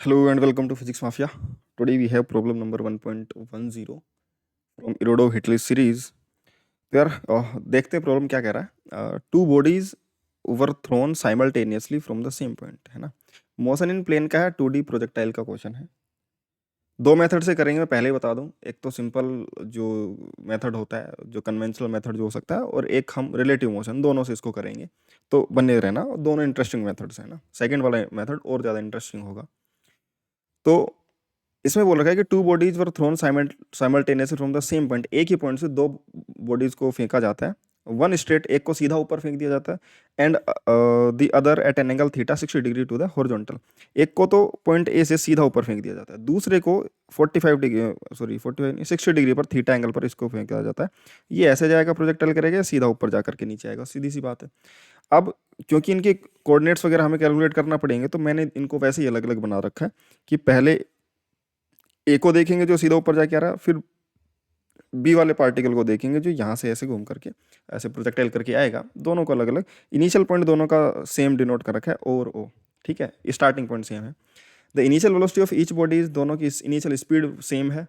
Hello and welcome to Physics Mafia. Today we have problem number 1.10 from Irodov Hitler series. There, देखते हैं problem क्या कह रहा है. Two bodies were thrown simultaneously from the same point, है ना. Motion in plane का है, 2D प्रोजेक्टाइल का क्वेश्चन है. दो मेथड से करेंगे, मैं पहले ही बता दूं. एक तो सिंपल जो मेथड होता है, जो कन्वेंशनल मेथड जो हो सकता है, और एक हम रिलेटिव मोशन, दोनों से इसको करेंगे. तो बने रहना, दोनों इंटरेस्टिंग मेथड्स हैं ना. सेकंड वाला मेथड और ज़्यादा इंटरेस्टिंग होगा. तो इसमें बोल रखा है कि two bodies were thrown simultaneously from the same point. एक ही पॉइंट से दो बॉडीज को फेंका जाता है. वन स्ट्रेट, एक को सीधा ऊपर फेंक दिया जाता है, and the other at an angle theta 60 degree to the horizontal. एक को तो पॉइंट ए से सीधा ऊपर फेंक दिया जाता है, दूसरे को 45 डिग्री, सॉरी 45 नहीं, 60 डिग्री पर थीटा एंगल पर इसको फेंका जाता है. ये ऐसे जाएगा, प्रोजेक्टाइल करेगा, सीधा ऊपर जा करके नीचे आएगा. सीधी सी बात है. अब क्योंकि इनके कोऑर्डिनेट्स वगैरह हमें कैलकुलेट करना पड़ेंगे, तो मैंने इनको वैसे ही अलग अलग बना रखा है कि पहले ए को देखेंगे जो सीधा ऊपर जाके आ रहा है, फिर बी वाले पार्टिकल को देखेंगे जो यहाँ से ऐसे घूम करके ऐसे प्रोजेक्टाइल करके आएगा. दोनों को अलग अलग इनिशियल पॉइंट दोनों का सेम डिनोट कर रखा है, और ओ. ठीक है, स्टार्टिंग पॉइंट सेम है. The initial velocity of each body, दोनों की इनिशियल स्पीड सेम है.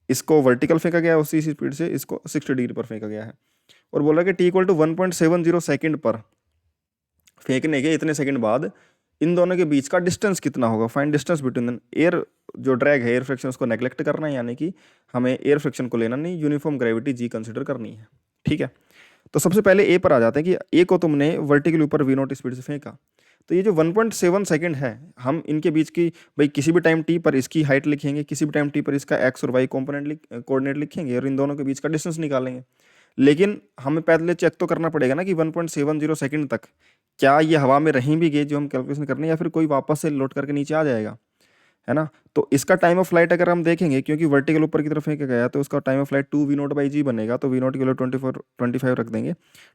इसको वर्टिकल फेंका गया है, उसी स्पीड से इसको 60 डिग्री पर फेंका गया है. और बोला कि टी इक्वल टू 1.70 सेकेंड पर फेंकने के इतने सेकंड बाद इन दोनों के बीच का डिस्टेंस कितना होगा. Find distance between them. Air जो ड्रैग है, एयर फ्रिक्शन, उसको नेग्लेक्ट करना है, यानी कि हमें एयर फ्रिक्शन को लेना नहीं, यूनिफॉर्म ग्रेविटी जी कंसिडर करनी है. ठीक है, तो सबसे पहले ए पर आ जाते हैं कि ए को तुमने वर्टिकल ऊपर वी नॉट स्पीड से फेंका. तो ये जो 1.7 सेकंड है, हम इनके बीच की भाई किसी भी टाइम टी पर इसकी हाइट लिखेंगे, किसी भी टाइम टी पर इसका एक्स और वाई कॉम्पोनेंट कोऑर्डिनेट लिखेंगे, और इन दोनों के बीच का डिस्टेंस निकालेंगे. लेकिन हमें पहले चेक तो करना पड़ेगा ना कि 1.70 सेकंड तक क्या ये हवा में रहीं भी गए जो हम कैलकुलेशन करने, या फिर कोई वापस से लौट करके नीचे आ जाएगा, है ना. तो इसका टाइम ऑफ फ्लाइट अगर हम देखेंगे, क्योंकि वर्टिकल ऊपर की तरफ फेंका गया, तो उसका time of flight 2 V naught by G बनेगा. तो वी नोट के लिए 25 रख देंगे,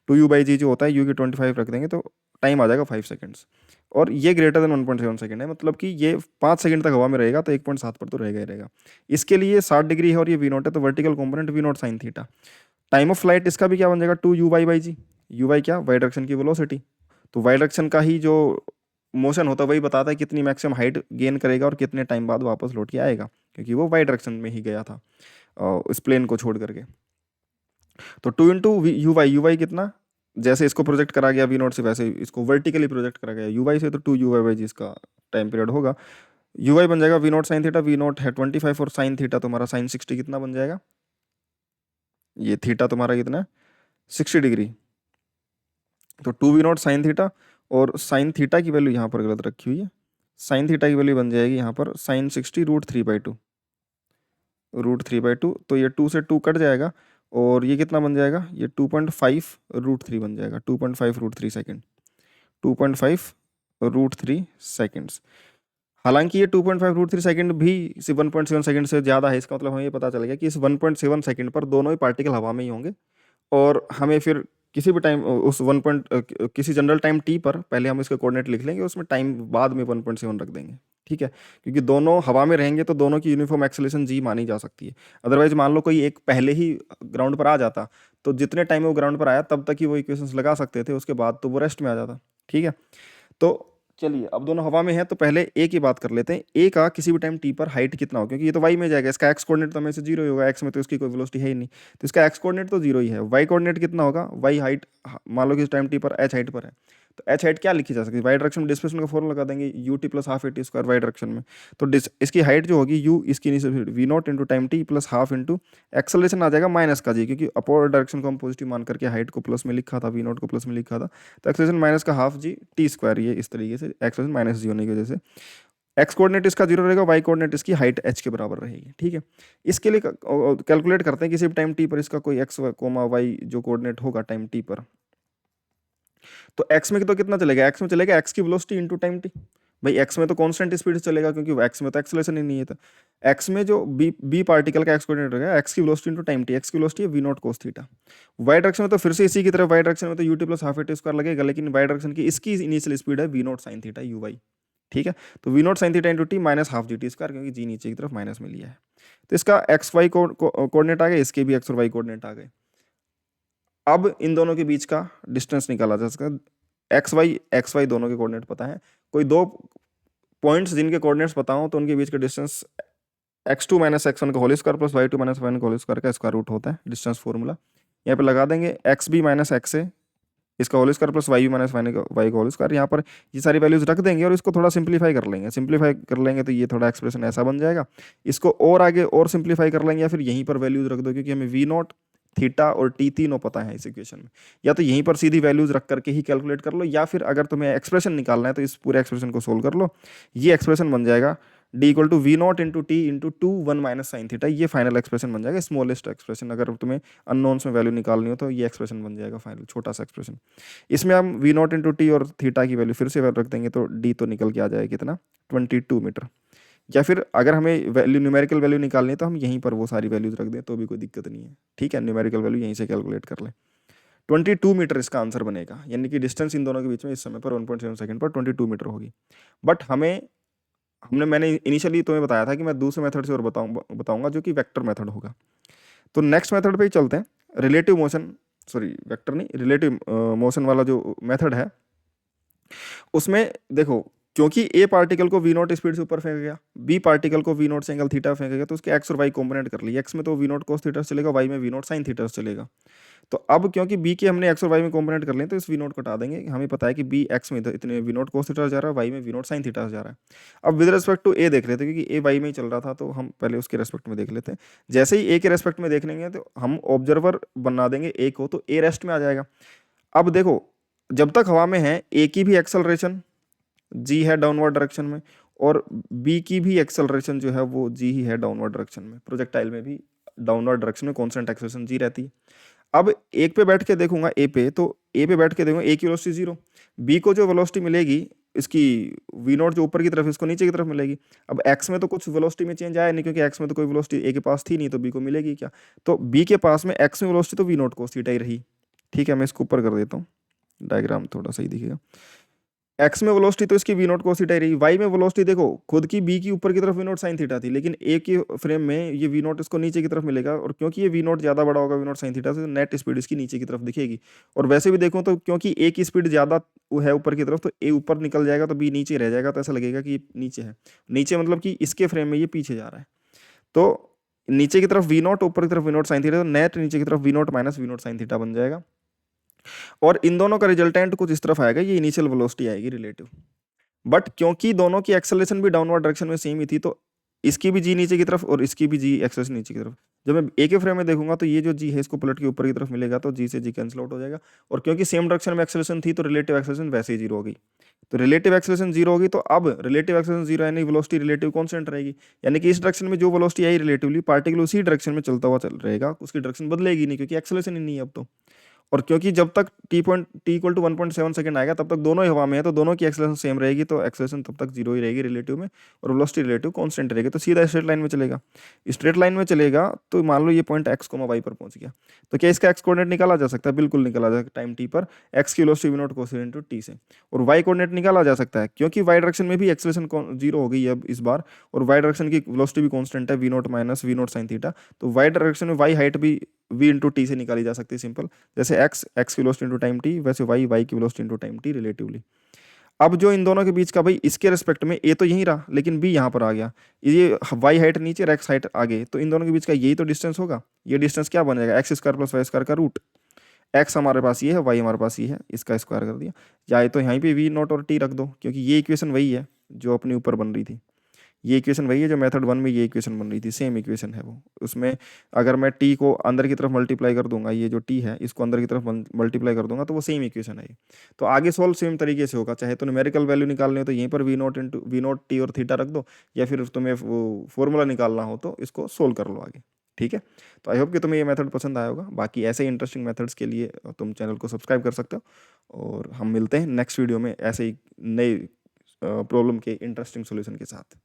2 यू बाई जी जो होता है, यू की 25 रख देंगे, तो टाइम आ जाएगा 5 सेकंड्स. और ये ग्रेटर देन 1.7 सेकंड है, मतलब कि ये 5 सेकंड तक हवा में रहेगा, तो 1.7 पर तो रहेगा ही रहेगा. इसके लिए 60 डिग्री है और ये वी नोट है, तो vertical component v naught sine theta. Time of flight इसका भी क्या बन जाएगा, 2 u y by g. U y क्या, वाई डायरेक्शन की वेलोसिटी. तो वाई डायरेक्शन का ही जो मोशन होता है वही बताता है कितनी मैक्सिमम हाइट गेन करेगा और कितने टाइम बाद वापस लौट के आएगा, क्योंकि वो वाई डायरेक्शन में ही गया था इस प्लेन को छोड़ करके. तो 2 इंटू यू वाई कितना, जैसे इसको प्रोजेक्ट करा गया वी नोट से, वैसे इसको वर्टिकली प्रोजेक्ट करा गया यू वाई से, तो 2 यू वाई बाई जी इसका टाइम पीरियड होगा. यू वाई बन जाएगा v naught sine theta. V naught है 25 और साइन थीटा तुम्हारा साइन 60 कितना बन जाएगा, ये थीटा तुम्हारा कितना, 60 डिग्री. तो 2 वी नॉट साइन थीटा, और साइन थीटा की वैल्यू यहाँ पर गलत रखी हुई है. साइन थीटा की वैल्यू बन जाएगी यहाँ पर साइन 60 √3/2. √3/2, तो ये 2 से 2 कट जाएगा, और ये कितना बन जाएगा, ये 2.5 √3 बन जाएगा. 2.5 √3 सेकेंड, 2.5 √3 सेकेंड्स. हालांकि ये 2.5 √3 सेकेंड भी 1.7 सेकेंड से ज़्यादा है. इसका मतलब हमें ये पता चल गया कि इस 1.7 सेकेंड पर दोनों ही पार्टिकल हवा में ही होंगे, और हमें फिर किसी भी टाइम उस किसी जनरल टाइम टी पर पहले हम इसके कोऑर्डिनेट लिख लेंगे, उसमें टाइम बाद में 1.7 रख देंगे. ठीक है, क्योंकि दोनों हवा में रहेंगे तो दोनों की यूनिफॉर्म एक्सेलरेशन जी मानी जा सकती है. अदरवाइज मान लो कोई एक पहले ही ग्राउंड पर आ जाता, तो जितने टाइम वो ग्राउंड पर आया तब तक ही वो इक्वेशंस लगा सकते थे, उसके बाद तो वो रेस्ट में आ जाता. ठीक है, तो चलिए अब दोनों हवा में है, तो पहले ए की बात कर लेते हैं. ए का किसी भी टाइम टी पर हाइट कितना हो, क्योंकि ये तो वाई में जाएगा, इसका एक्स कोऑर्डिनेट तो हमेशा जीरो ही होगा, एक्स में तो इसकी कोई वेलोसिटी है ही नहीं, तो इसका एक्स कोऑर्डिनेट तो जीरो ही है. वाई कोऑर्डिनेट कितना होगा, वाई हाइट मान लो कि इस टाइम टी पर एच हाइट पर है, तो एच हाइट क्या लिखी जा सकती है, वाई डायरेक्शन में डिस्प्लेसमेंट का फॉर्मूला लगा देंगे, U T plus half A T square Y direction में. तो इसकी हाइट जो होगी यू, इसकी V naught into time T plus half into acceleration आ जाएगा माइनस का जी, क्योंकि अपवर्ड डायरेक्शन को हम पॉजिटिव मान करके हाइट को प्लस में लिखा था, वी नॉट को प्लस में लिखा था, तो एक्सेलरेशन माइनस का हाफ जी टी स्क्वायर, ये इस तरीके से एक्सेलरेशन माइनस जी होने की वजह से एक्स कोऑर्डिनेट इसका जीरो रहेगा, वाई कोऑर्डिनेट इसकी हाइट एच के बराबर रहेगी. ठीक है, इसके लिए कैलकुलेट करते हैं किसी भी टाइम टी पर इसका कोई एक्स कोमा वाई जो कोऑर्डिनेट होगा टाइम टी पर. तो एक्स में तो कितना चलेगा, एक्स में चलेगा एक्स की वेलोसिटी इंटू टाइम टी. भाई एक्स में तो कांस्टेंट स्पीड से चलेगा, क्योंकि एक्स में तो एक्सेलरेशन ही नहीं है. तो एक्स में जो बी पार्टिकल का एक्स कोऑर्डिनेट रहेगा, एक्स की velocity into time t. X की वेलोसिटी है v naught cos theta. Y direction में तो फिर से इसी की तरफ, वाई डायरेक्शन में तो u T plus half A T square लगेगा, लेकिन वाई डायरेक्शन की इसकी इनिशियल स्पीड है v naught sine theta u y. ठीक है, तो v naught sine theta into t minus half g t square, क्योंकि जी नीचे की तरफ माइनस में लिया है. तो इसका एक्स वाई कोऑर्डिनेट आ गए, इसके भी एक्स और वाई कोऑर्डिनेट आ गए. अब इन दोनों के बीच का डिस्टेंस निकाला जा सकता है. एक्स वाई दोनों के कोऑर्डिनेट पता है. कोई दो पॉइंट्स जिनके कोऑर्डिनेट्स बताऊं तो उनके बीच का डिस्टेंस x2 माइनस x1 का whole square plus y2 minus y1 का होल स्क्वायर का स्क्वायर रूट होता है डिस्टेंस फॉर्मूला। यहाँ पे लगा देंगे xb माइनस xa इसका whole square plus y minus y का होल स्क्वायर। यहाँ पर ये सारी वैल्यूज रख देंगे और इसको थोड़ा सिंप्लीफाई कर लेंगे। सिंप्लीफाई कर लेंगे तो ये थोड़ा एक्सप्रेशन ऐसा बन जाएगा। इसको और आगे और सिंप्लीफाई कर लेंगे या फिर यहीं पर वैल्यूज रख दो, क्योंकि हमें वी नॉट थीटा और टी तीनों पता है इस इक्वेशन में। या तो यहीं पर सीधी वैल्यूज रख करके ही कैलकुलेट कर लो, या फिर अगर तुम्हें एक्सप्रेशन निकालना है तो इस पूरे एक्सप्रेशन को सोल्व कर लो। ये एक्सप्रेशन बन जाएगा d equal to v naught into t into 2 1 minus sine theta. ये फाइनल एक्सप्रेशन बन जाएगा, स्मॉलेस्ट एक्सप्रेशन। अगर तुम्हें अननोन्स में वैल्यू निकालनी हो तो ये एक्सप्रेशन बन जाएगा फाइनल, छोटा सा एक्सप्रेशन। इसमें हम वी नॉट इंटू टी और थीटा की वैल्यू फिर से रख देंगे तो डी तो निकल के आ जाएगा कितना, 22 मीटर। या फिर अगर हमें वैल्यू न्यूमेरिकल वैल्यू निकालनी है तो हम यहीं पर वो सारी वैल्यूज रख दें तो भी कोई दिक्कत नहीं है। ठीक है, न्यूमेरिकल वैल्यू यहीं से कैलकुलेट कर लें। 22 मीटर इसका आंसर बनेगा, यानी कि डिस्टेंस इन दोनों के बीच में इस समय पर 1.7 सेकंड पर 22 मीटर होगी। बट मैंने इनिशियली तुम्हें बताया था कि मैं दूसरे मेथड से और बताऊंगा जो कि वेक्टर मेथड होगा। तो नेक्स्ट मेथड पे ही चलते हैं, रिलेटिव मोशन, सॉरी वेक्टर नहीं, रिलेटिव मोशन वाला जो मेथड है उसमें देखो, क्योंकि ए पार्टिकल को वी नॉट स्पीड से ऊपर फेंका गया, बी पार्टिकल को वी नॉट से एंगल थीटा फेंका गया, तो उसके एक्स और वाई कॉम्पोनेंट कर लिए। एक्स में तो वी नॉट कोस थीटा चलेगा, वाई में वी नॉट साइन थीटा चलेगा। तो अब क्योंकि बी के हमने एक्स और वाई में कॉम्पोनेंट कर लिए तो इस वी नॉट को हटा देंगे। हमें पता है कि बी एक्स में इतने वी नॉट कोस थीटा जा रहा है, वाई में वी नॉट साइन थीटा जा रहा है। अब विद रेस्पेक्ट टू ए देख लेते हैं, क्योंकि ए वाई में ही चल रहा था तो हम पहले उसके रेस्पेक्ट में देख लेते हैं। जैसे ही ए के रेस्पेक्ट में देख लेंगे तो हम ऑब्जर्वर बना देंगे ए को, तो ए रेस्ट में आ जाएगा। अब देखो, जब तक हवा में है ए की भी एक्सेलरेशन जी है डाउनवर्ड डायरेक्शन में, और बी की भी एक्सेलरेशन जो है वो जी ही है डाउनवर्ड डायरेक्शन में। प्रोजेक्टाइल में भी डाउनवर्ड डायरेक्शन में कांस्टेंट एक्सेलरेशन जी रहती है। अब एक पे बैठ के देखूंगा ए पे, तो ए पे बैठ के देखूंगा ए की वेलोसिटी 0, बी को जो वेलोसिटी मिलेगी इसकी वी नॉट जो ऊपर की तरफ, इसको नीचे की तरफ मिलेगी। अब एक्स में तो कुछ वेलोसिटी में चेंज आया नहीं, क्योंकि एक्स में तो कोई वेलोसिटी ए के पास थी नहीं, तो बी को मिलेगी क्या। तो बी के पास में एक्स में वेलोसिटी तो वी नॉट कोस थीटा ही रही। ठीक है, मैं इसको ऊपर कर देता हूँ, डायग्राम थोड़ा सही दिखेगा। एक्स में वेलोसिटी तो इसकी वी नॉट कोस थीटा ही रही। वाई में वेलोसिटी देखो, खुद की बी की ऊपर की तरफ वी नॉट साइन थीटा थी, लेकिन ए के फ्रेम में ये वी नॉट इसको नीचे की तरफ मिलेगा, और क्योंकि ये वी नॉट ज्यादा बड़ा होगा वी नॉट साइन थीटा से, तो नेट स्पीड इसकी नीचे की तरफ दिखेगी। और वैसे भी देखो तो क्योंकि ए की स्पीड ज्यादा है ऊपर की तरफ, तो ए ऊपर निकल जाएगा तो बी नीचे रह जाएगा, तो ऐसा लगेगा कि ये नीचे है। नीचे मतलब कि इसके फ्रेम में ये पीछे जा रहा है। तो नीचे की तरफ वी नॉट, ऊपर की तरफ वी नॉट साइन थीटा, तो नेट नीचे की तरफ v naught minus v naught sine theta बन जाएगा। और इन दोनों का रिजल्टेंट कुछ इस तरफ आएगा, ये इनिशियल वेलोसिटी आएगी रिलेटिव। बट क्योंकि दोनों की एक्सेलरेशन भी डाउनवर्ड डायरेक्शन में सेम ही थी, तो इसकी भी जी नीचे की तरफ और इसकी भी जी एक्सेलरेशन नीचे की तरफ। जब मैं ए के फ्रेम में देखूंगा तो ये जो जी है इसको पलट के ऊपर की तरफ मिलेगा, तो जी से जी कैंसिल आउट हो जाएगा। और क्योंकि सेम डायरेक्शन में एक्सेलरेशन थी तो रिलेटिव एक्सेलरेशन वैसे ही जीरो होगी। तो रिलेटिव एक्सेलरेशन जीरो होगी, तो अब रिलेटिव एक्सेलरेशन जीरो यानी वेलोसिटी रिलेटिव कांस्टेंट रहेगी। यानी कि इस डायरेक्शन में जो वेलोसिटी आई रिलेटिवली, पार्टिकल उसी डायरेक्शन में चलता हुआ चल रहेगा, उसकी डायरेक्शन बदलेगी नहीं, क्योंकि एक्सेलरेशन ही नहीं है अब तो। और क्योंकि जब तक टी इक्वल टू 1.7 सेकंड आएगा तब तक दोनों ही हवा में है, तो दोनों की एक्सेलरेशन सेम रहेगी, तो एक्सेलरेशन तब तक जीरो ही रहेगी रिलेटिव में, और वेलोसिटी रिलेटिव कांस्टेंट रहेगी। तो सीधा स्ट्रेट लाइन में चलेगा। स्ट्रेट लाइन में चलेगा तो मान लो ये पॉइंट एक्स कोमा वाई पर पहुंच गया, तो क्या इसका एक्स कोऑर्डिनेट निकाला जा सकता है? बिल्कुल निकाला जा सकता है। टाइम टी पर एक्स की velocity v naught cos into t से। और वाई कोऑर्डिनेट निकाला जा सकता है, क्योंकि वाई डायरेक्शन में भी एक्सेलरेशन जीरो हो गई है अब इस बार, और वाई डायरेक्शन की वेलोसिटी भी कांस्टेंट है v naught minus v naught sine theta. तो वाई डायरेक्शन में वाई हाइट भी v इंटू टी से निकाली जा सकती है सिंपल। जैसे x की वेलोसिटी इंटू टाइम टी, वैसे y की velocity into time t relatively. अब जो इन दोनों के बीच का, भाई इसके रिस्पेक्ट में a तो यहीं रहा लेकिन b यहाँ पर आ गया, ये y हाइट नीचे और x हाइट आगे, तो इन दोनों के बीच का यही तो डिस्टेंस होगा। ये डिस्टेंस क्या बन जाएगा? X square plus y square का रूट। x हमारे पास ये है, y हमारे पास ये है, इसका स्क्वायर कर दिया। या तो यहाँ पे v नॉट और t रख दो, क्योंकि ये इक्वेशन वही है जो अपने ऊपर बन रही थी। ये इक्वेशन वही है जो मेथड 1 में ये इक्वेशन बन रही थी, सेम इक्वेशन है वो। उसमें अगर मैं t को अंदर की तरफ मल्टीप्लाई कर दूंगा, ये जो t है इसको अंदर की तरफ मल्टीप्लाई कर दूंगा, तो वो सेम इक्वेशन है ये। तो आगे सोल्व सेम तरीके से होगा। चाहे तो न्यूमेरिकल वैल्यू निकालनी हो तो यहीं पर वी नॉट टी और थीटा रख दो, या फिर तुम्हें वो फॉर्मूला निकालना हो तो इसको सोल्व कर लो आगे। ठीक है, तो आई होप कि तुम्हें ये मेथड पसंद आया होगा। बाकी ऐसे इंटरेस्टिंग मेथड्स के लिए तुम चैनल को सब्सक्राइब कर सकते हो, और हम मिलते हैं नेक्स्ट वीडियो में ऐसे ही नए प्रॉब्लम के इंटरेस्टिंग सोल्यूशन के साथ।